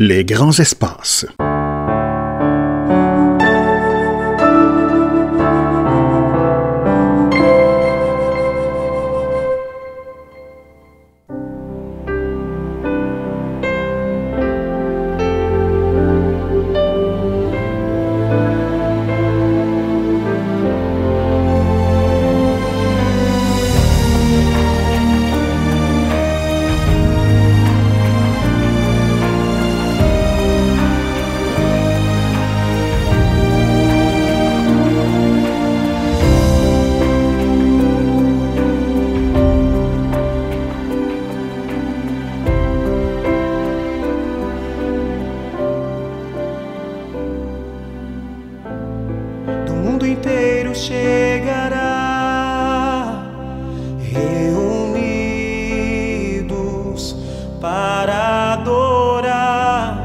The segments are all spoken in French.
Les grands espaces. Inteiro chegará, reunidos para adorar.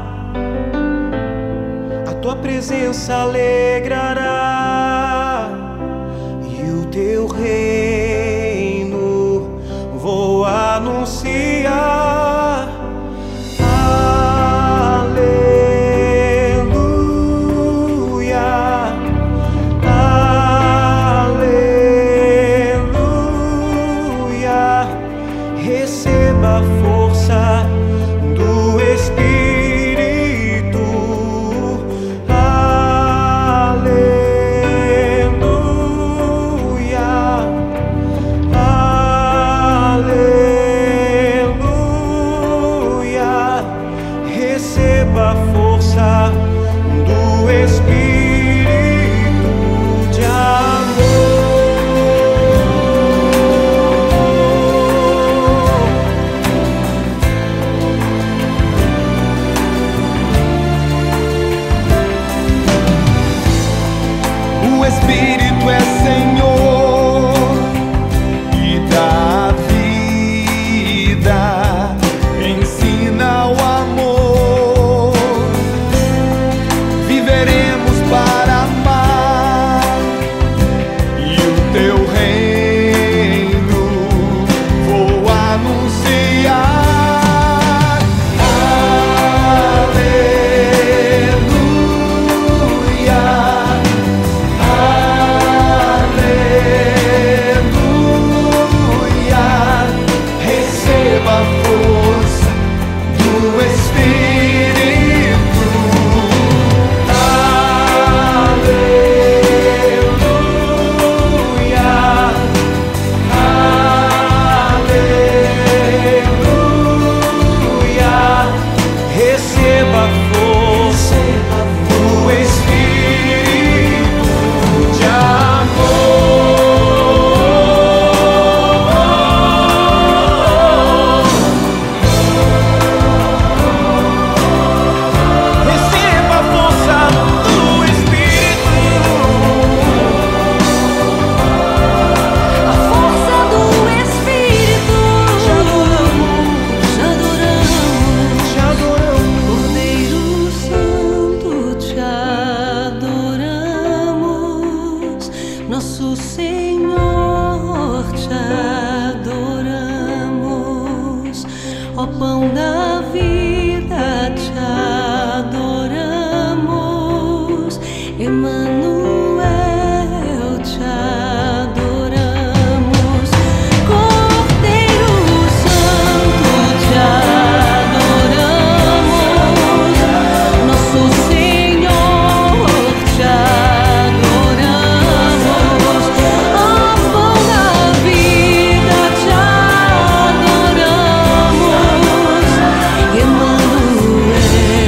A tua presença alegrará e o teu reino vou anunciar. Receba a força do Espírito. Aleluia, aleluia. Receba a força do Espírito de amor. O Espírito é Senhor e dá vida, ensina o amor. Viveremos para amar e o teu reino vou anunciar. Nosso Senhor, te adoramos, ó pão da vida, te adoramos, Emanuel, te adoramos, Cordeiro Santo, te adoramos, nosso Senhor, te adoramos. Emmanuel.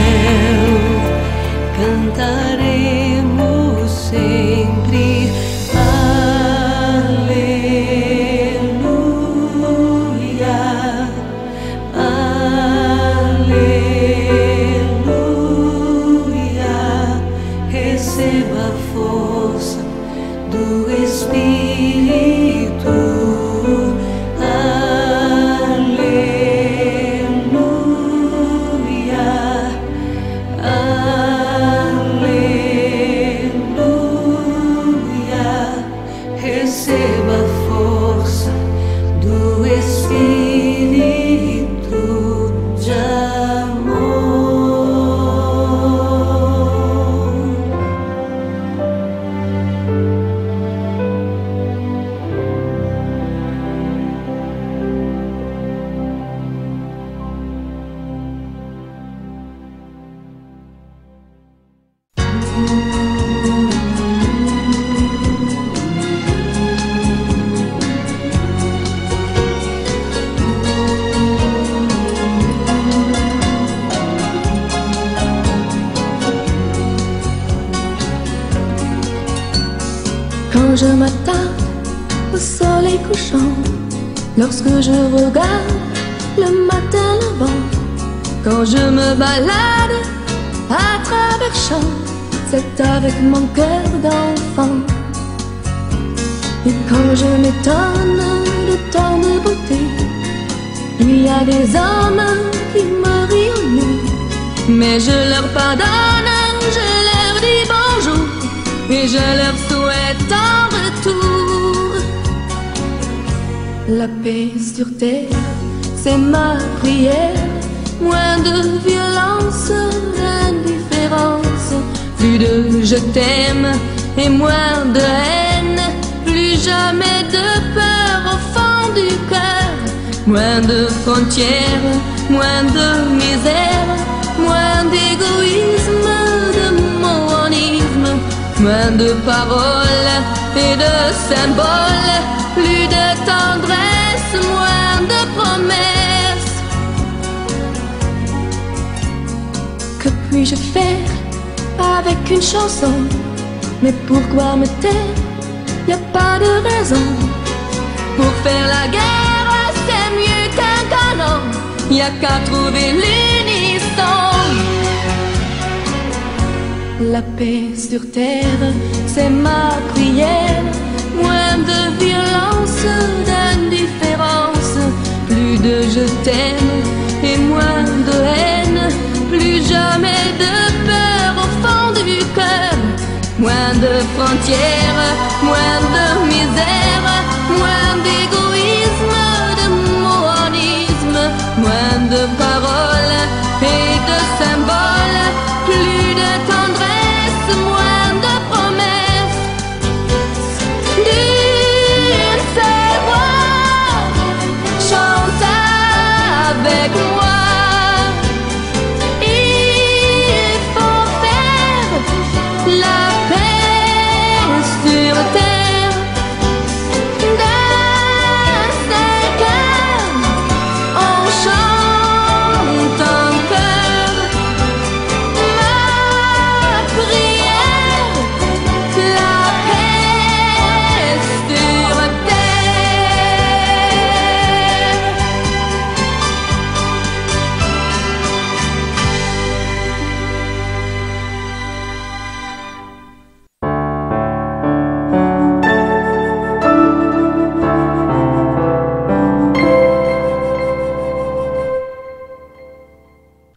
quand je m'attarde au soleil couchant, lorsque je regarde le matin levant, quand je me balade à travers champs, c'est avec mon cœur d'enfant. Et quand je m'étonne de tant de beauté, il y a des hommes qui me rient au nez, mais je leur pardonne, je leur dis bonjour et je leur souhaite en retour la paix sur terre, c'est ma prière. Moins de violence, d'indifférence, plus de je t'aime et moins de haine, plus jamais de peur au fond du cœur, moins de frontières, moins de misère, moins d'égoïsme, de monisme, moins de paroles et de symboles, plus de tendresse, moins de promesses. Que puis-je faire avec une chanson? Mais pourquoi me taire? Y a pas de raison. Pour faire la guerre, c'est mieux qu'un canon. Y a qu'à trouver l'unisson. La paix sur terre, c'est ma prière. Moins de violence, d'indifférence, plus de je t'aime et moins de haine, plus jamais de peur au fond du cœur, moins de frontières, moins de misère, moins d'égoïsme, de monisme, moins de paroles et de symboles, plus de tendresse, moins de promesses. D'une seule voix, chante avec moi. La paix sur terre, d'un seul cœur, on chante en chœur. Ma prière, la paix sur terre.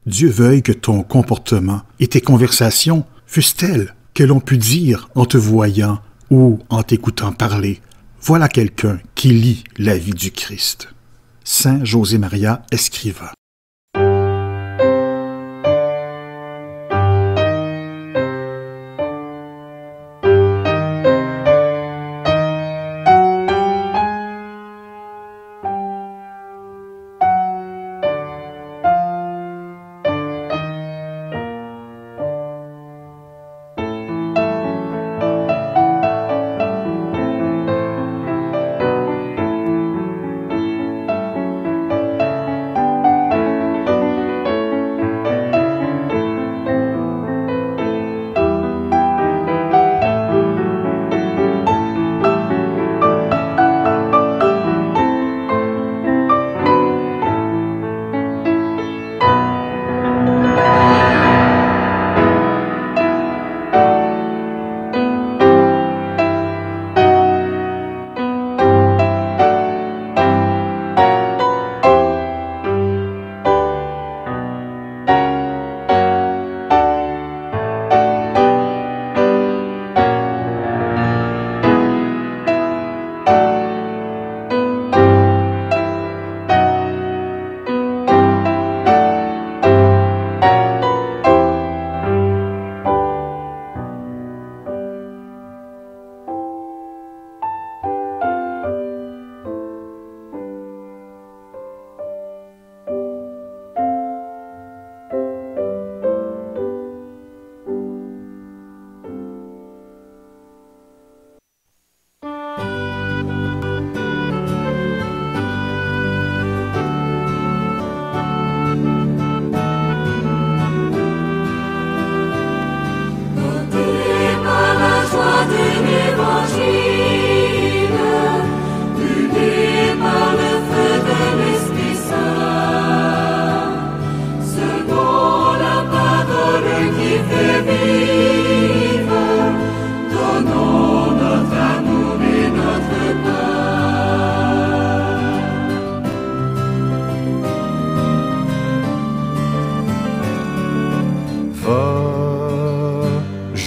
Dieu veuille que ton comportement et tes conversations fussent-elles que l'on pût dire en te voyant ou en t'écoutant parler. Voilà quelqu'un qui lit la vie du Christ. Saint José Maria Escrivá.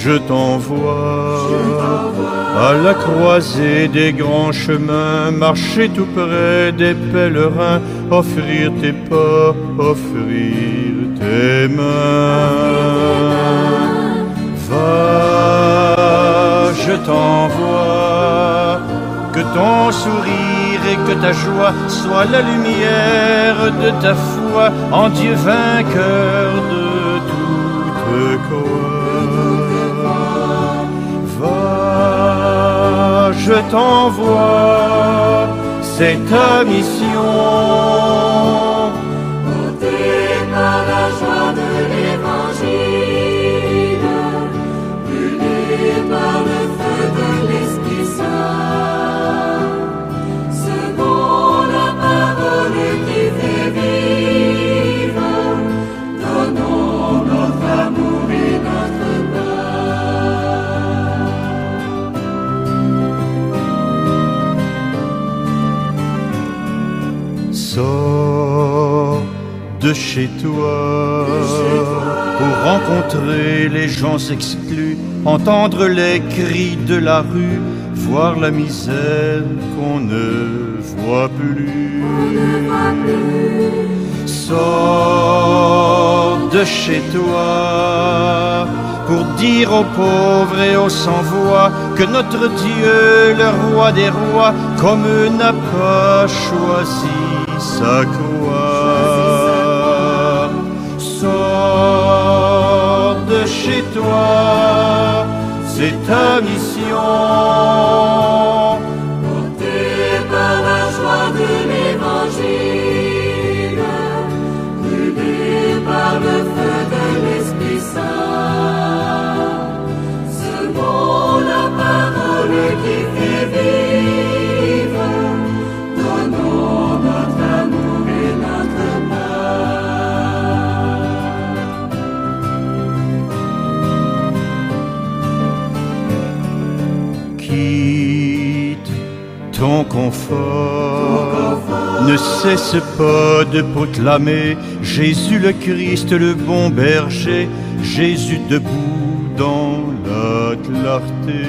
Je t'envoie à la croisée des grands chemins, marcher tout près des pèlerins, offrir tes pas, offrir tes mains. Va, je t'envoie, que ton sourire et que ta joie soient la lumière de ta foi en Dieu vainqueur de toute croix. Va, je t'envoie, c'est ta mission. Porté par la joie de l'Évangile, brûlé par le feu de l'Esprit Saint, selon la parole qui fait vivre, donnons notre amour et notre paix. Sors de chez toi pour rencontrer les gens exclus, entendre les cris de la rue, voir la misère qu'on ne voit plus. Sors de chez toi pour dire aux pauvres et aux sans-voix que notre Dieu, le roi des rois, comme eux n'a pas choisi sa croix. Sors de chez toi, c'est ta mission. Porté par la joie de l'Évangile, brûlé par le feu de l'Esprit Saint, selon la parole qui fait vivre, donnons notre amour et notre paix. Quitte ton confort, ne cesse pas de proclamer Jésus le Christ, le bon berger, Jésus debout dans la clarté.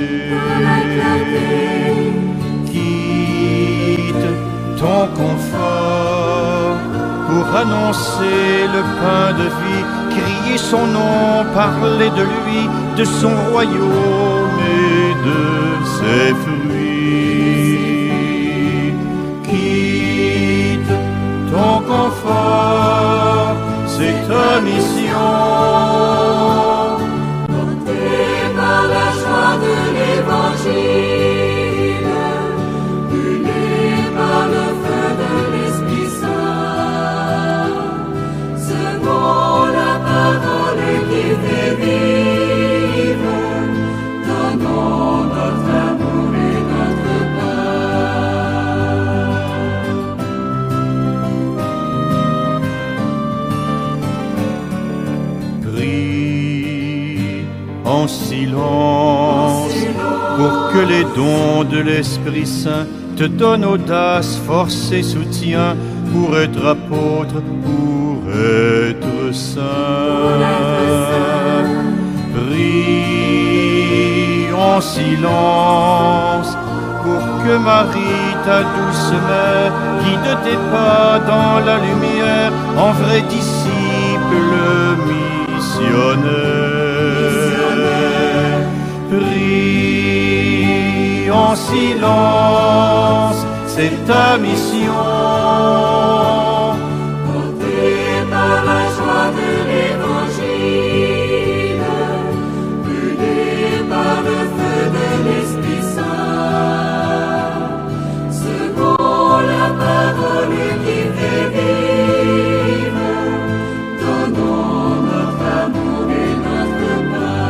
Quitte ton confort pour annoncer le pain de vie, crier son nom, parler de lui, de son royaume et de ses fruits. Quitte ton confort, c'est ta mission. Porté par la joie de l'Évangile, brûlé par le feu de l'Esprit Saint, selon la parole qui fait vivre, donnons notre amour et notre paix. Prie en silence pour que les dons de l'Esprit Saint te donnent audace, force et soutien pour être apôtre, pour être saint. Prie en silence pour que Marie, ta douce mère, guide tes pas dans la lumière, en vrai disciple missionnaire. Prie en silence, c'est ta mission. Porté par la joie de l'Évangile, brûlé par le feu de l'Esprit Saint, selon la parole qui fait vivre, donnons notre amour et notre paix.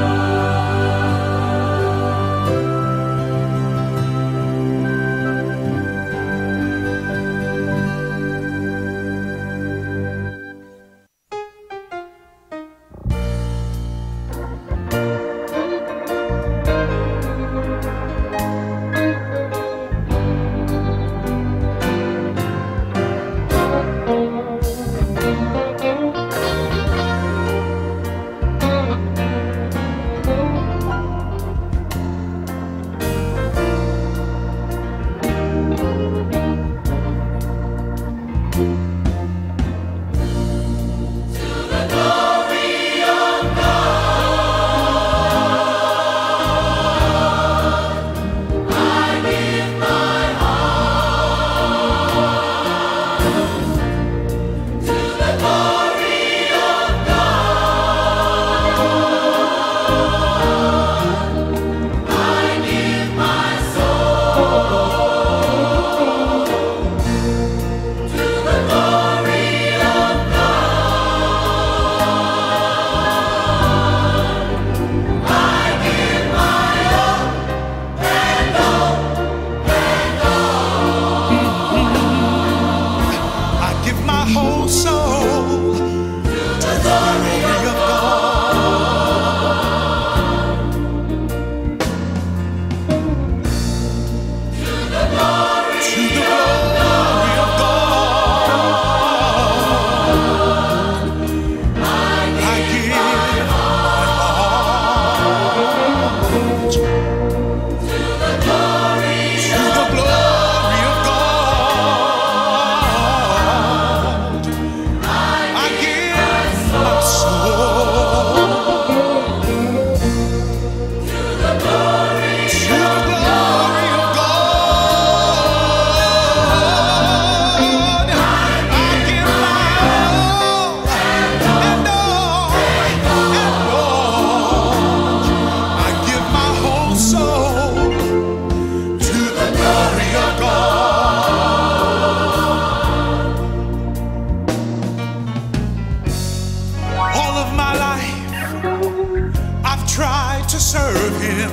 tried to serve him,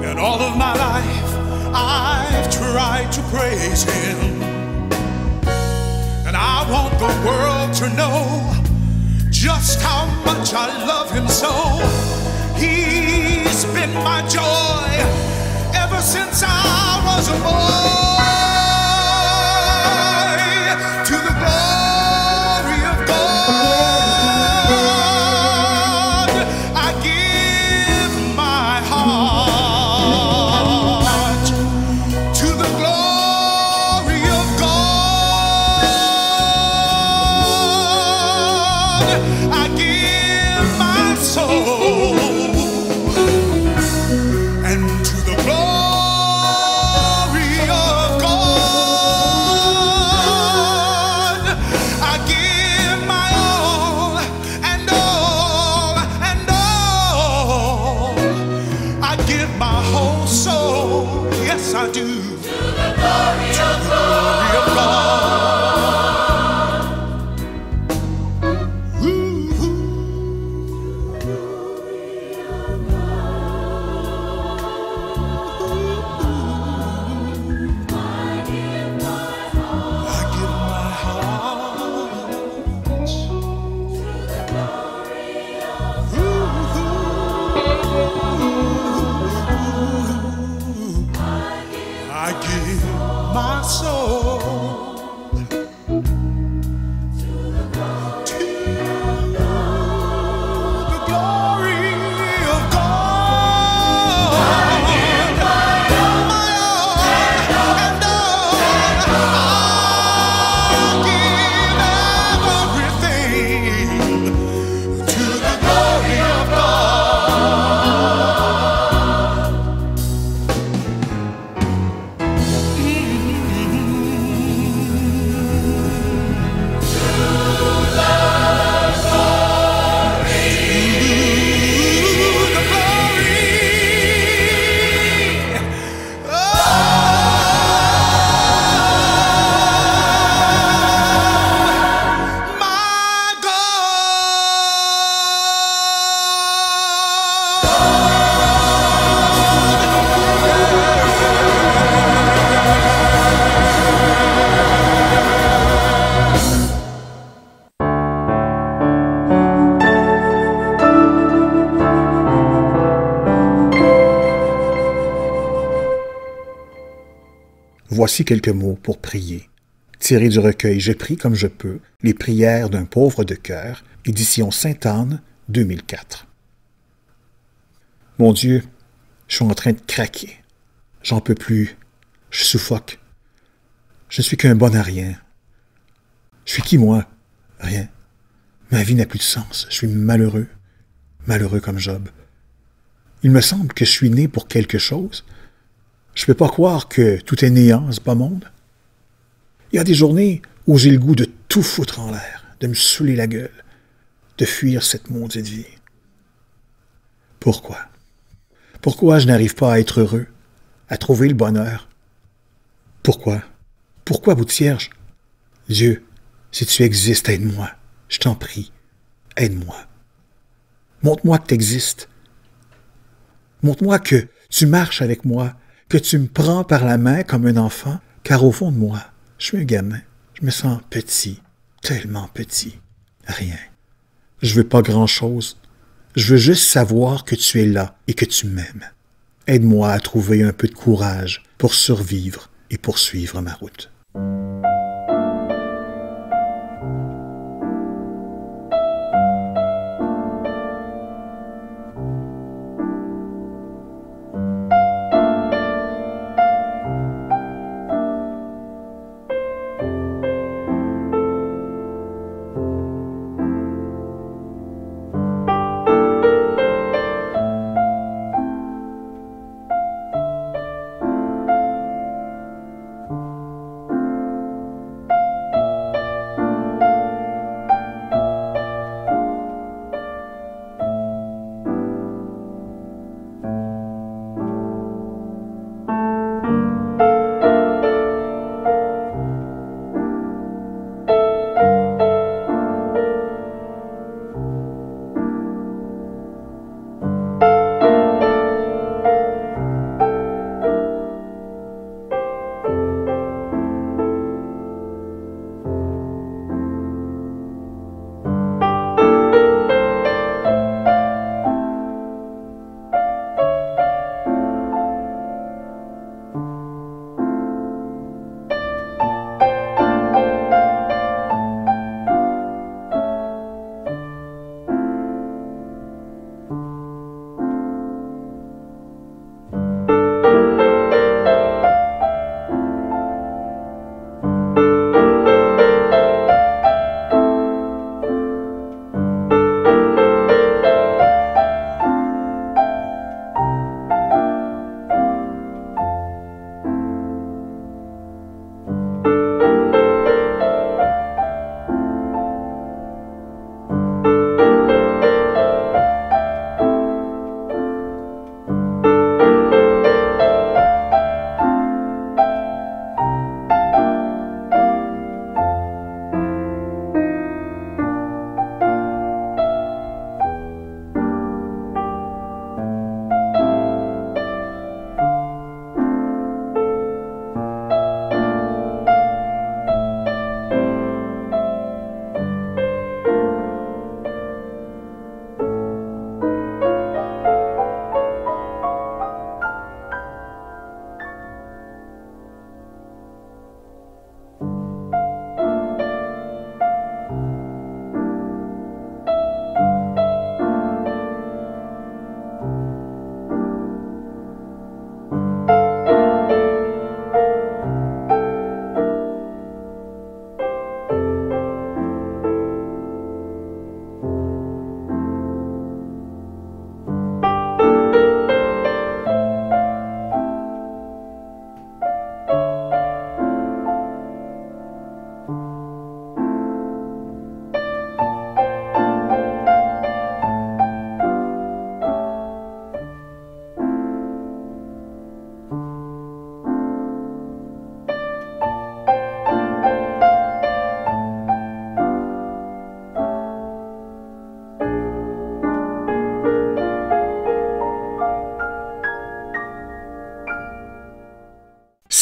and all of my life I've tried to praise him. And I want the world to know just how much I love him so. He's been my joy ever since I was a boy. To the glory of God, I give my heart. To the glory of God, I give my soul. And to the glory of God, I give my all and all and all. I give my whole soul, yes I do, to the glory of God. Ooh, ooh. I give my heart I give my soul to the glory of God. I give my all and all. I give everything to the glory of God. Voici quelques mots pour prier. Tirés du recueil « Je prie comme je peux, les prières d'un pauvre de cœur », édition Sainte-Anne, 2004. Mon Dieu, je suis en train de craquer. J'en peux plus. Je suffoque. Je ne suis qu'un bon à rien. Je suis qui, moi? Rien. Ma vie n'a plus de sens. Je suis malheureux. Malheureux comme Job. Il me semble que je suis né pour quelque chose. Je ne peux pas croire que tout est néant dans ce bas monde. Il y a des journées où j'ai le goût de tout foutre en l'air, de me saouler la gueule, de fuir cette maudite vie. Pourquoi? Pourquoi je n'arrive pas à être heureux, à trouver le bonheur? Pourquoi? Pourquoi, bout de cierge? Dieu, si tu existes, aide-moi. Je t'en prie, aide-moi. Montre-moi que tu existes. Montre-moi que tu marches avec moi, que tu me prends par la main comme un enfant, car au fond de moi, je suis un gamin. Je me sens petit, tellement petit. Rien. Je veux pas grand-chose. Je veux juste savoir que tu es là et que tu m'aimes. Aide-moi à trouver un peu de courage pour survivre et poursuivre ma route.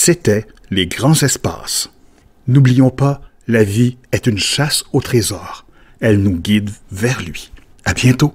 C'était Les Grands Espaces. N'oublions pas, la vie est une chasse au trésor. Elle nous guide vers lui. À bientôt!